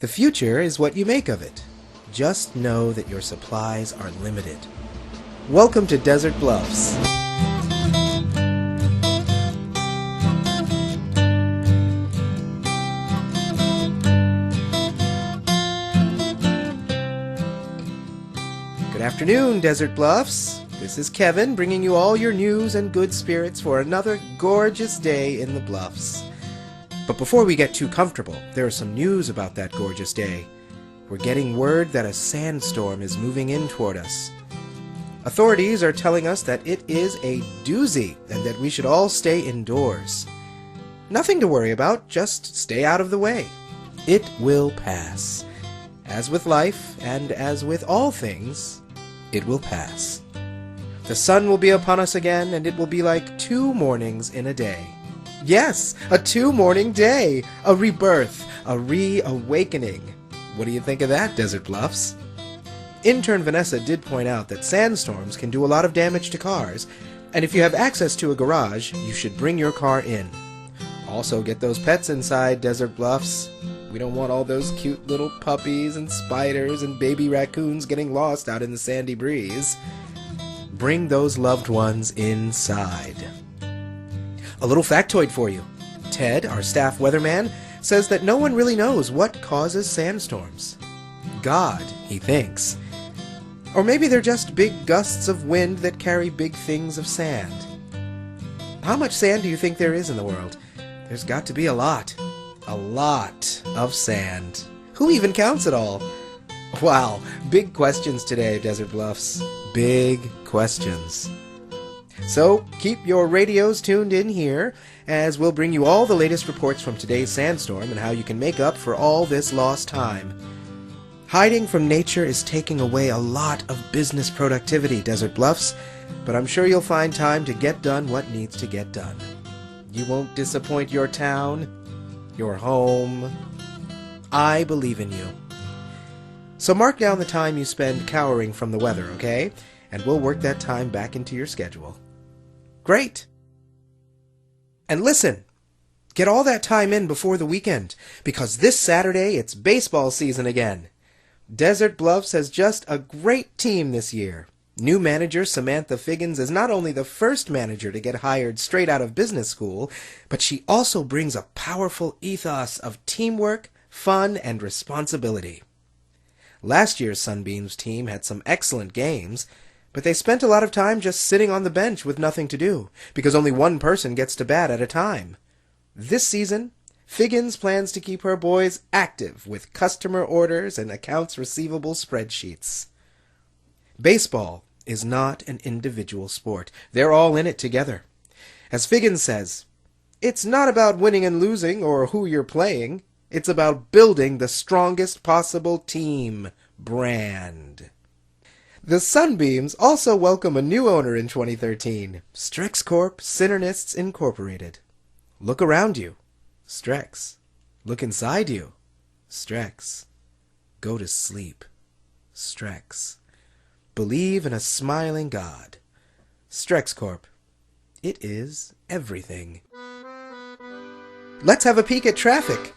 The future is what you make of it. Just know that your supplies are limited. Welcome to Desert Bluffs. Good afternoon, Desert Bluffs. This is Kevin, bringing you all your news and good spirits for another gorgeous day in the Bluffs. But before we get too comfortable, there is some news about that gorgeous day. We're getting word that a sandstorm is moving in toward us. Authorities are telling us that it is a doozy and that we should all stay indoors. Nothing to worry about, just stay out of the way. It will pass. As with life, and as with all things, it will pass. The sun will be upon us again, and it will be like 2 mornings in a day. Yes, a 2-morning day! A rebirth, a reawakening. What do you think of that, Desert Bluffs? Intern Vanessa did point out that sandstorms can do a lot of damage to cars, and if you have access to a garage, you should bring your car in. Also get those pets inside, Desert Bluffs. We don't want all those cute little puppies and spiders and baby raccoons getting lost out in the sandy breeze. Bring those loved ones inside. A little factoid for you. Ted, our staff weatherman, says that no one really knows what causes sandstorms. God, he thinks. Or maybe they're just big gusts of wind that carry big things of sand. How much sand do you think there is in the world? There's got to be a lot. A lot of sand. Who even counts it all? Wow, big questions today, Desert Bluffs. Big questions. So, keep your radios tuned in here, as we'll bring you all the latest reports from today's sandstorm and how you can make up for all this lost time. Hiding from nature is taking away a lot of business productivity, Desert Bluffs, but I'm sure you'll find time to get done what needs to get done. You won't disappoint your town, your home. I believe in you. So mark down the time you spend cowering from the weather, okay? And we'll work that time back into your schedule. Great! And listen, get all that time in before the weekend, because this Saturday it's baseball season again. Desert Bluffs has just a great team this year. New manager Samantha Figgins is not only the first manager to get hired straight out of business school, but she also brings a powerful ethos of teamwork, fun, and responsibility. Last year's Sunbeams team had some excellent games, but they spent a lot of time just sitting on the bench with nothing to do, because only one person gets to bat at a time. This season, Figgins plans to keep her boys active with customer orders and accounts receivable spreadsheets. Baseball is not an individual sport. They're all in it together. As Figgins says, it's not about winning and losing or who you're playing. It's about building the strongest possible team brand. The Sunbeams also welcome a new owner in 2013, Strex Corp Synernists Incorporated. Look around you, Strex. Look inside you, Strex. Go to sleep, Strex. Believe in a smiling God, Strex Corp. It is everything. Let's have a peek at traffic.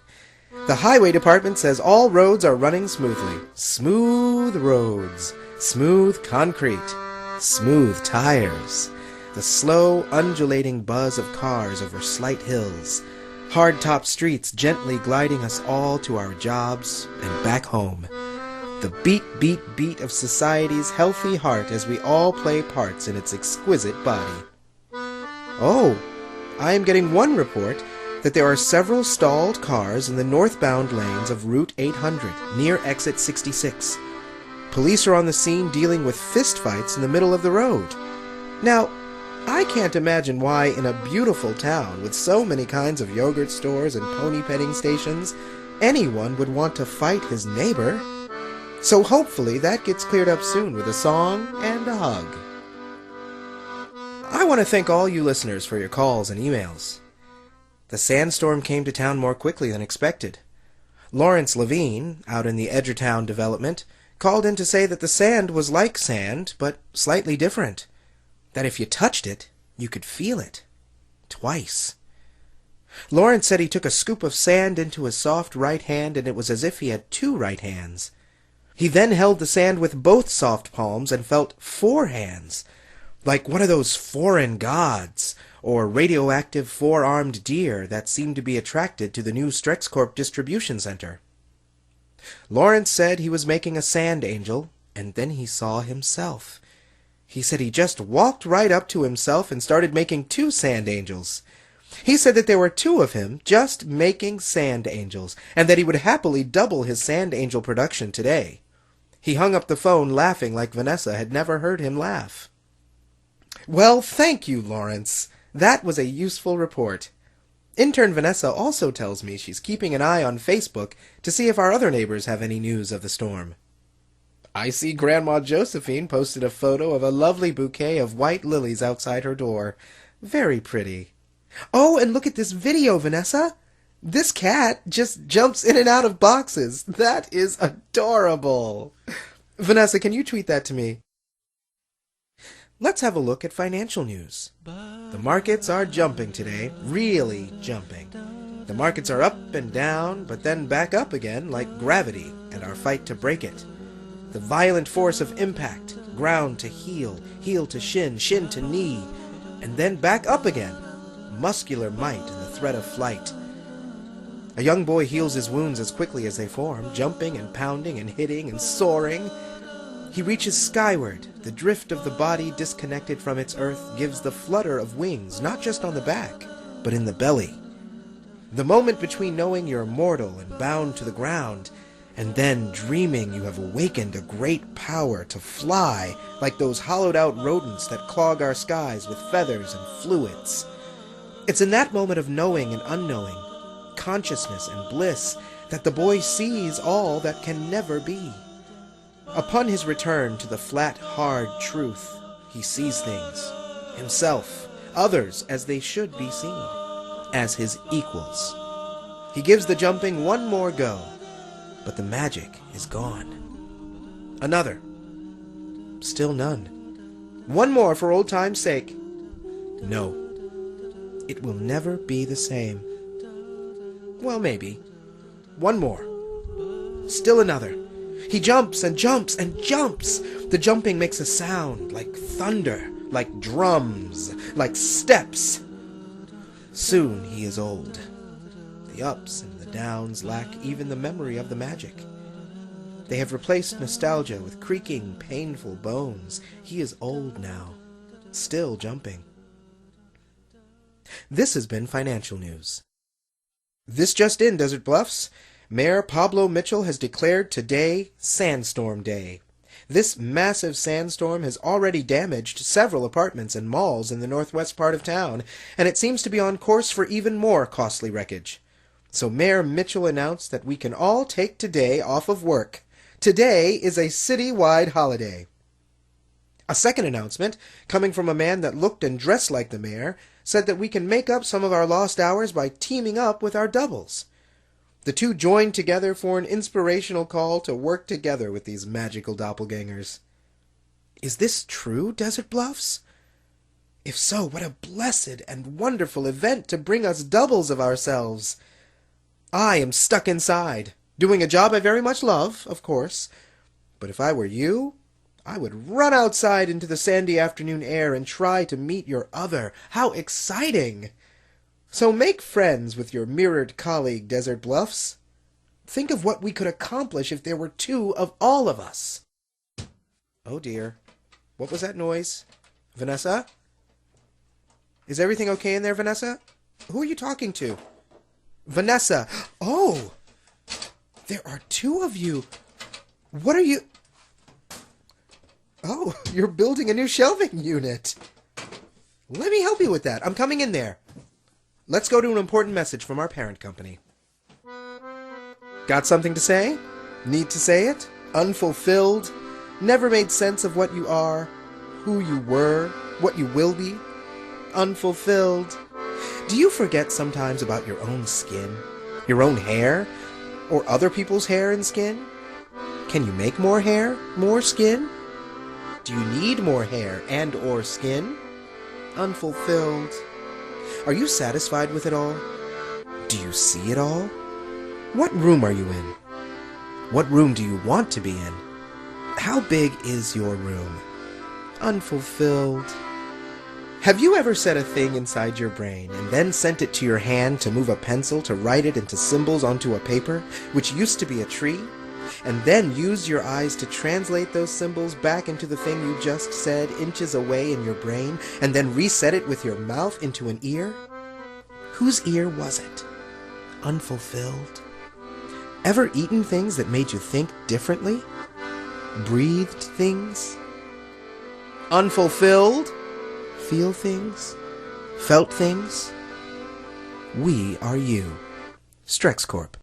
The Highway Department says all roads are running smoothly. Smooth roads. Smooth concrete, smooth tires, the slow, undulating buzz of cars over slight hills, hard-top streets gently gliding us all to our jobs and back home. The beat, beat, beat of society's healthy heart as we all play parts in its exquisite body. Oh, I am getting one report that there are several stalled cars in the northbound lanes of Route 800 near Exit 66. Police are on the scene dealing with fistfights in the middle of the road. Now, I can't imagine why in a beautiful town with so many kinds of yogurt stores and pony petting stations, anyone would want to fight his neighbor. So hopefully that gets cleared up soon with a song and a hug. I want to thank all you listeners for your calls and emails. The sandstorm came to town more quickly than expected. Lawrence Levine, out in the Edgertown development, called in to say that the sand was like sand, but slightly different. That if you touched it, you could feel it. Twice. Lawrence said he took a scoop of sand into his soft right hand, and it was as if he had two right hands. He then held the sand with both soft palms and felt four hands, like one of those foreign gods, or radioactive four-armed deer that seemed to be attracted to the new Strexcorp distribution center. Lawrence said he was making a sand angel, and then he saw himself. He said he just walked right up to himself and started making two sand angels. He said that there were two of him just making sand angels, and that he would happily double his sand angel production today. He hung up the phone laughing like Vanessa had never heard him laugh. Well, thank you, Lawrence. That was a useful report. Intern Vanessa also tells me she's keeping an eye on Facebook to see if our other neighbors have any news of the storm. I see Grandma Josephine posted a photo of a lovely bouquet of white lilies outside her door. Very pretty. Oh, and look at this video, Vanessa. This cat just jumps in and out of boxes. That is adorable. Vanessa, can you tweet that to me? Let's have a look at financial news. The markets are jumping today, really jumping. The markets are up and down, but then back up again like gravity and our fight to break it. The violent force of impact, ground to heel, heel to shin, shin to knee, and then back up again. Muscular might and the threat of flight. A young boy heals his wounds as quickly as they form, jumping and pounding and hitting and soaring. He reaches skyward. The drift of the body disconnected from its earth gives the flutter of wings, not just on the back, but in the belly. The moment between knowing you're mortal and bound to the ground, and then dreaming you have awakened a great power to fly like those hollowed-out rodents that clog our skies with feathers and fluids. It's in that moment of knowing and unknowing, consciousness and bliss, that the boy sees all that can never be. Upon his return to the flat, hard truth, he sees things, himself, others as they should be seen, as his equals. He gives the jumping one more go, but the magic is gone. Another. Still none. One more for old time's sake. No. It will never be the same. Well, maybe. One more. Still another. He jumps and jumps and jumps. The jumping makes a sound like thunder, like drums, like steps. Soon he is old. The ups and the downs lack even the memory of the magic. They have replaced nostalgia with creaking, painful bones. He is old now, still jumping. This has been Financial News. This just in, Desert Bluffs. Mayor Pablo Mitchell has declared today Sandstorm Day. This massive sandstorm has already damaged several apartments and malls in the northwest part of town, and it seems to be on course for even more costly wreckage. So Mayor Mitchell announced that we can all take today off of work. Today is a city-wide holiday. A second announcement, coming from a man that looked and dressed like the mayor, said that we can make up some of our lost hours by teaming up with our doubles. The two joined together for an inspirational call to work together with these magical doppelgangers. Is this true, Desert Bluffs? If so, what a blessed and wonderful event to bring us doubles of ourselves. I am stuck inside, doing a job I very much love, of course, but if I were you, I would run outside into the sandy afternoon air and try to meet your other. How exciting! So make friends with your mirrored colleague, Desert Bluffs. Think of what we could accomplish if there were two of all of us. Oh dear. What was that noise? Vanessa? Is everything okay in there, Vanessa? Who are you talking to? Vanessa! Oh! There are two of you. What are you... Oh, you're building a new shelving unit. Let me help you with that. I'm coming in there. Let's go to an important message from our parent company. Got something to say? Need to say it? Unfulfilled? Never made sense of what you are, who you were, what you will be? Unfulfilled? Do you forget sometimes about your own skin, your own hair, or other people's hair and skin? Can you make more hair, more skin? Do you need more hair and or skin? Unfulfilled? Are you satisfied with it all? Do you see it all? What room are you in? What room do you want to be in? How big is your room? Unfulfilled. Have you ever set a thing inside your brain and then sent it to your hand to move a pencil to write it into symbols onto a paper, which used to be a tree, and then used your eyes to translate those symbols back into the thing you just said inches away in your brain, and then reset it with your mouth into an ear? Whose ear was it? Unfulfilled? Ever eaten things that made you think differently? Breathed things? Unfulfilled? Feel things? Felt things? We are you. Strex Corp.